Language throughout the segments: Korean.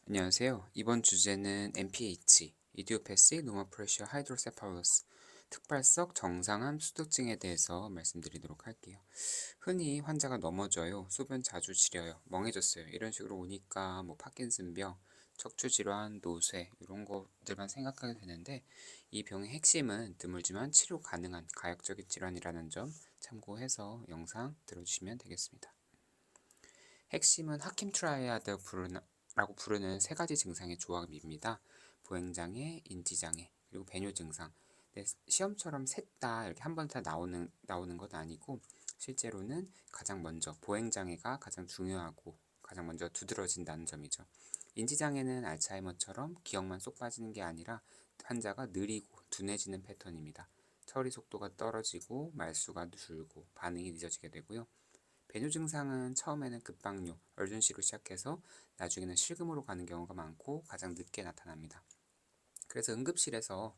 안녕하세요. 이번 주제는 NPH, Idiopathic Pneumopressure Hydrocephalus, 특발성 정상암 수두증에 대해서 말씀드리도록 할게요. 흔히 환자가 넘어져요, 소변 자주 지려요, 멍해졌어요. 이런 식으로 오니까 파킨슨병, 척추질환, 노쇠 이런 것들만 생각하게 되는데 이 병의 핵심은 드물지만 치료 가능한 가역적인 질환이라는 점 참고해서 영상 들어주시면 되겠습니다. 핵심은 하킴 트라이아드 라고 부르는 세 가지 증상의 조합입니다. 보행장애, 인지장애, 그리고 배뇨 증상. 시험처럼 셋 다 이렇게 한 번 다 나오는 건 아니고 실제로는 가장 먼저 보행장애가 가장 중요하고 가장 먼저 두드러진다는 점이죠. 인지장애는 알츠하이머처럼 기억만 쏙 빠지는 게 아니라 환자가 느리고 둔해지는 패턴입니다. 처리 속도가 떨어지고 말수가 줄고 반응이 늦어지게 되고요. 배뇨 증상은 처음에는 급박뇨, 얼준시로 시작해서 나중에는 실금으로 가는 경우가 많고 가장 늦게 나타납니다. 그래서 응급실에서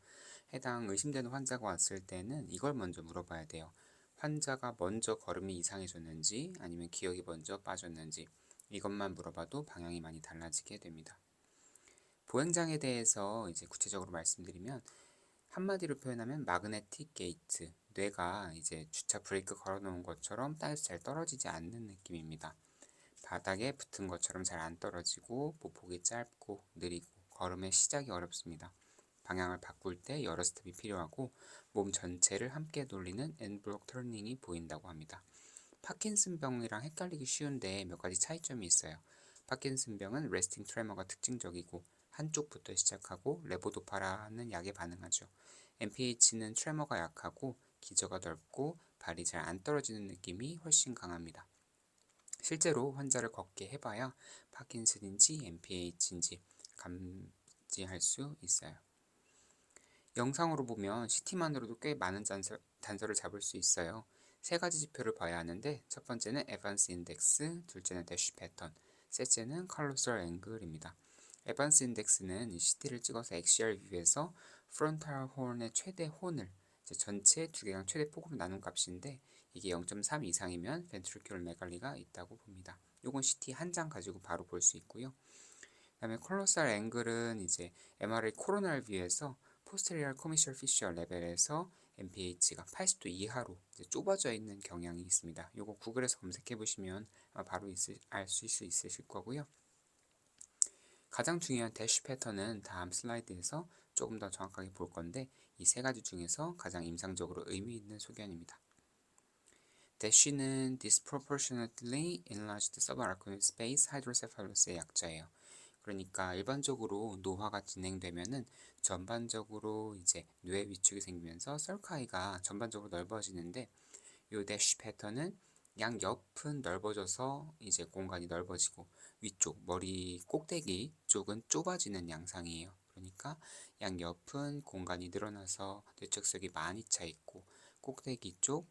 해당 의심되는 환자가 왔을 때는 이걸 먼저 물어봐야 돼요. 환자가 먼저 걸음이 이상해졌는지 아니면 기억이 먼저 빠졌는지 이것만 물어봐도 방향이 많이 달라지게 됩니다. 보행장애에 대해서 이제 구체적으로 말씀드리면 한마디로 표현하면 마그네틱 게이트, 뇌가 이제 주차 브레이크 걸어놓은 것처럼 땅에서 잘 떨어지지 않는 느낌입니다. 바닥에 붙은 것처럼 잘 안 떨어지고 보폭이 짧고 느리고 걸음의 시작이 어렵습니다. 방향을 바꿀 때 여러 스텝이 필요하고 몸 전체를 함께 돌리는 엔블록 터닝이 보인다고 합니다. 파킨슨병이랑 헷갈리기 쉬운데 몇 가지 차이점이 있어요. 파킨슨병은 레스팅 트레머가 특징적이고 한쪽부터 시작하고 레보도파라는 약에 반응하죠. NPH는 트레머가 약하고 기저가 넓고 발이 잘 안 떨어지는 느낌이 훨씬 강합니다. 실제로 환자를 걷게 해봐야 파킨슨인지 NPH인지 감지할 수 있어요. 영상으로 보면 CT만으로도 꽤 많은 단서를 잡을 수 있어요. 세 가지 지표를 봐야 하는데 첫 번째는 에반스 인덱스, 둘째는 대쉬 패턴, 셋째는 칼로설 앵글입니다. 에반스 인덱스는 CT를 찍어서 XCR 뷰에서 프론탈 혼의 최대 혼을 전체 두개강 최대 폭으로 나눈 값인데 이게 0.3 이상이면 벤트리큘러 메갈리가 있다고 봅니다. 요건 CT 한 장 가지고 바로 볼 수 있고요. 그다음에 콜로살 앵글은 이제 MRI 코로나를 뷰에서 포스테리얼 코미셜 피셔 레벨에서 MPH가 80도 이하로 좁아져 있는 경향이 있습니다. 요거 구글에서 검색해 보시면 바로 알 수 있으실 거고요. 가장 중요한 대쉬 패턴은 다음 슬라이드에서 조금 더 정확하게 볼 건데 이 세 가지 중에서 가장 임상적으로 의미 있는 소견입니다. 대쉬는 disproportionately enlarged subarachnoid space hydrophalus의 약자예요. 그러니까 일반적으로 노화가 진행되면은 전반적으로 이제 뇌 위축이 생기면서 썰카이가 전반적으로 넓어지는데 요 대쉬 패턴은 양옆은 넓어져서 이제 공간이 넓어지고 위쪽 머리 꼭대기 쪽은 좁아지는 양상이에요. 그러니까 양옆은 공간이 늘어나서 뇌측석이 많이 차 있고 꼭대기 쪽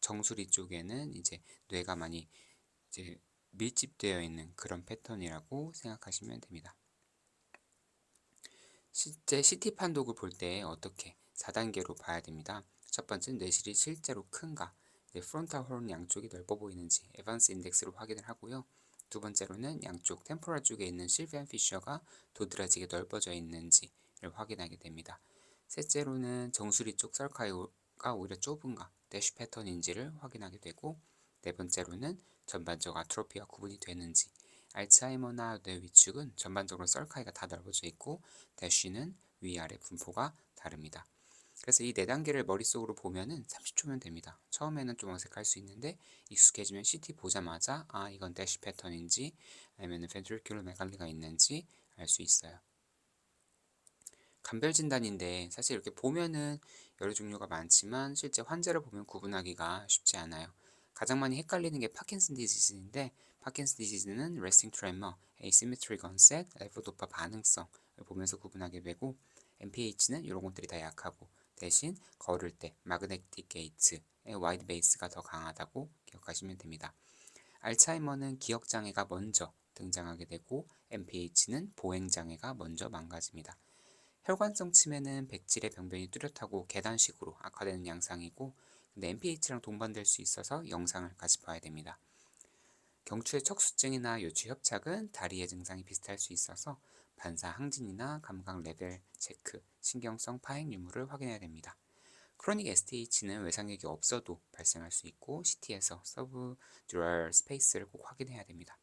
정수리 쪽에는 이제 뇌가 많이 이제 밀집되어 있는 그런 패턴이라고 생각하시면 됩니다. 실제 CT 판독을 볼 때 어떻게 4단계로 봐야 됩니다. 첫 번째는 뇌실이 실제로 큰가, 프론탈 홀 양쪽이 넓어 보이는지 에반스 인덱스로 확인을 하고요. 두 번째로는 양쪽 템포럴 쪽에 있는 실비안 피셔가 도드라지게 넓어져 있는지를 확인하게 됩니다. 셋째로는 정수리 쪽 썰카이가 오히려 좁은가, 대쉬 패턴인지를 확인하게 되고 네 번째로는 전반적 아트로피와 구분이 되는지 알츠하이머나 뇌 위축은 전반적으로 썰카이가 다 넓어져 있고 대쉬는 위아래 분포가 다릅니다. 그래서 이 네 단계를 머릿속으로 보면은 30초면 됩니다. 처음에는 좀 어색할 수 있는데 익숙해지면 CT 보자마자 이건 대쉬 패턴인지 아니면 벤트리큘러 메갈리가 있는지 알 수 있어요. 감별 진단인데 사실 이렇게 보면은 여러 종류가 많지만 실제 환자를 보면 구분하기가 쉽지 않아요. 가장 많이 헷갈리는 게 파킨슨 디지즈인데 파킨슨 디지즈는 레스팅 트레머, 에이시메트릭 언셋, 레보도파 반응성을 보면서 구분하게 되고 MPH는 이런 것들이 다 약하고 대신 걸을 때 마그네틱 게이트의 와이드 베이스가 더 강하다고 기억하시면 됩니다. 알츠하이머는 기억장애가 먼저 등장하게 되고 MPH는 보행장애가 먼저 망가집니다. 혈관성 치매는 백질의 병변이 뚜렷하고 계단식으로 악화되는 양상이고 근데 NPH랑 동반될 수 있어서 영상을 같이 봐야 됩니다. 경추의 척수증이나 요추 협착은 다리의 증상이 비슷할 수 있어서 반사 항진이나 감각 레벨 체크, 신경성 파행 유무를 확인해야 됩니다. 크로닉 STH는 외상력이 없어도 발생할 수 있고 CT에서 서브듀럴 스페이스를 꼭 확인해야 됩니다.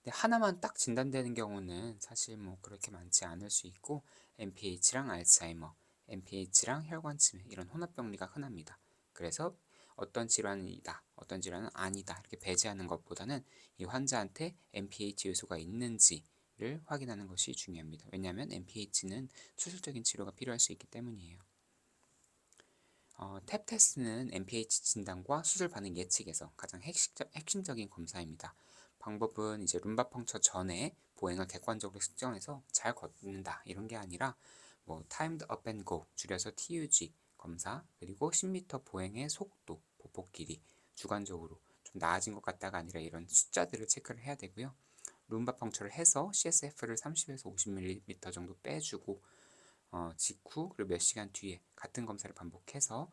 근데 하나만 딱 진단되는 경우는 사실 뭐 그렇게 많지 않을 수 있고 MPH랑 알츠하이머, MPH랑 혈관 치매 이런 혼합병리가 흔합니다. 그래서 어떤 질환은 이다, 어떤 질환은 아니다 이렇게 배제하는 것보다는 이 환자한테 MPH 요소가 있는지를 확인하는 것이 중요합니다. 왜냐하면 MPH는 수술적인 치료가 필요할 수 있기 때문이에요. 탭 테스트는 MPH 진단과 수술 반응 예측에서 가장 핵심적인 검사입니다. 방법은 이제 룸바 펑처 전에 보행을 객관적으로 측정해서 잘 걷는다 이런 게 아니라 뭐 타임드 업 앤 고 줄여서 TUG 검사 그리고 10m 보행의 속도, 보폭 길이 주관적으로 좀 나아진 것 같다가 아니라 이런 숫자들을 체크를 해야 되고요. 룸바 펑처를 해서 CSF를 30에서 50ml 정도 빼주고 직후 그리고 몇 시간 뒤에 같은 검사를 반복해서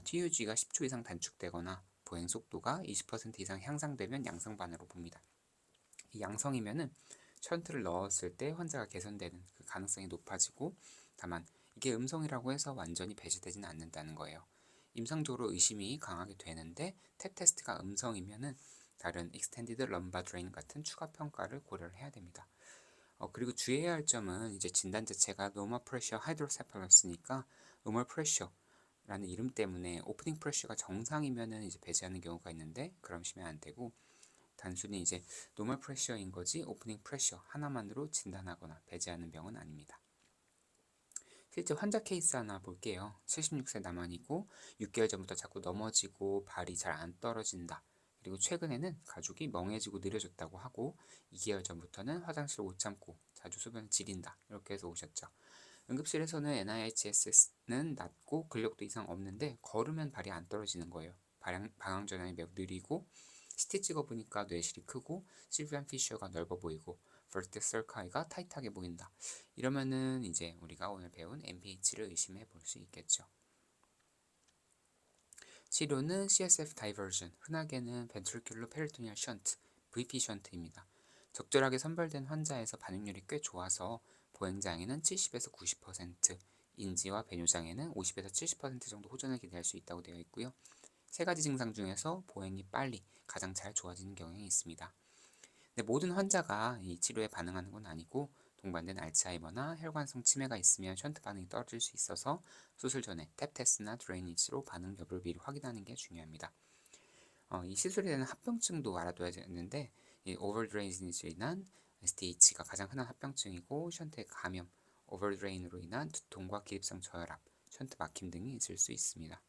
TUG가 10초 이상 단축되거나 보행 속도가 20% 이상 향상되면 양성반으로 봅니다. 이 양성이면은 션트를 넣었을 때 환자가 개선되는 그 가능성이 높아지고 다만 이게 음성이라고 해서 완전히 배제되지는 않는다는 거예요. 임상적으로 의심이 강하게 되는데 탭 테스트가 음성이면은 다른 익스텐디드 럼바 드레인 같은 추가 평가를 고려를 해야 됩니다. 그리고 주의해야 할 점은 이제 진단 자체가 노멀 프레셔 하이드로세팔러스니까 노멀 프레셔라는 이름 때문에 오프닝 프레셔가 정상이면은 이제 배제하는 경우가 있는데 그러시면 안 되고 단순히 이제 노멀 프레셔인 거지 오프닝 프레셔 하나만으로 진단하거나 배제하는 병은 아닙니다. 실제 환자 케이스 하나 볼게요. 76세 남한이고 6개월 전부터 자꾸 넘어지고 발이 잘 안 떨어진다. 그리고 최근에는 가죽이 멍해지고 느려졌다고 하고 2개월 전부터는 화장실 못 참고 자주 소변을 지린다. 이렇게 해서 오셨죠. 응급실에서는 NIHS는 낮고 근력도 이상 없는데 걸으면 발이 안 떨어지는 거예요. 방향 전환이 매우 느리고 CT 찍어보니까 뇌실이 크고 실비안 피셔가 넓어 보이고 vertex sulci가 타이트하게 보인다. 이러면은 이제 우리가 오늘 배운 MPH를 의심해 볼 수 있겠죠. 치료는 CSF 다이버전, 흔하게는 ventricular peritoneal shunt, VP 션트입니다. 적절하게 선발된 환자에서 반응률이 꽤 좋아서 보행장애는 70에서 90%, 인지와 배뇨장애는 50에서 70% 정도 호전을 기대할 수 있다고 되어 있고요. 세 가지 증상 중에서 보행이 빨리 가장 잘 좋아지는 경향이 있습니다. 근데 모든 환자가 이 치료에 반응하는 건 아니고 동반된 알츠하이머나 혈관성 치매가 있으면 션트 반응이 떨어질 수 있어서 수술 전에 탭 테스트나 드레이니지로 반응 여부를 미리 확인하는 게 중요합니다. 이 시술에 대한 합병증도 알아둬야 되는데 이 오버드레이니지로 인한 STH가 가장 흔한 합병증이고 션트의 감염, 오버드레인으로 인한 두통과 기립성 저혈압, 션트 막힘 등이 있을 수 있습니다.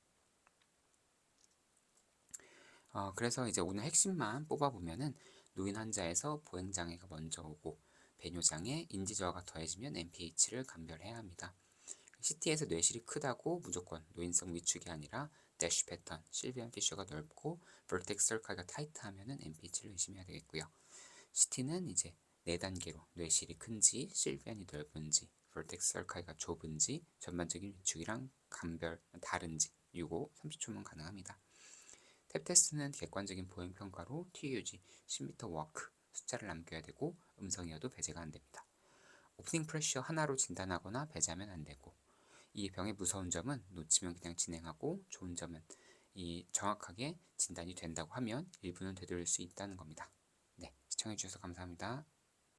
그래서 이제 오늘 핵심만 뽑아보면은 노인 환자에서 보행장애가 먼저 오고 배뇨장애, 인지저하가 더해지면 MPH를 감별해야 합니다. CT에서 뇌실이 크다고 무조건 노인성 위축이 아니라 대쉬 패턴, 실비안 피셔가 넓고 vertex sulci가 타이트하면은 MPH를 의심해야 되겠고요. CT는 이제 4단계로 뇌실이 큰지, 실비안이 넓은지, vertex sulci가 좁은지, 전반적인 위축이랑 감별 다른지 이거 30초면 가능합니다. 탭 테스트는 객관적인 보행 평가로 TUG, 10m 워크 숫자를 남겨야 되고 음성이어도 배제가 안 됩니다. 오프닝 프레셔 하나로 진단하거나 배제하면 안 되고 이 병의 무서운 점은 놓치면 그냥 진행하고 좋은 점은 이 정확하게 진단이 된다고 하면 일부는 되돌릴 수 있다는 겁니다. 네, 시청해주셔서 감사합니다.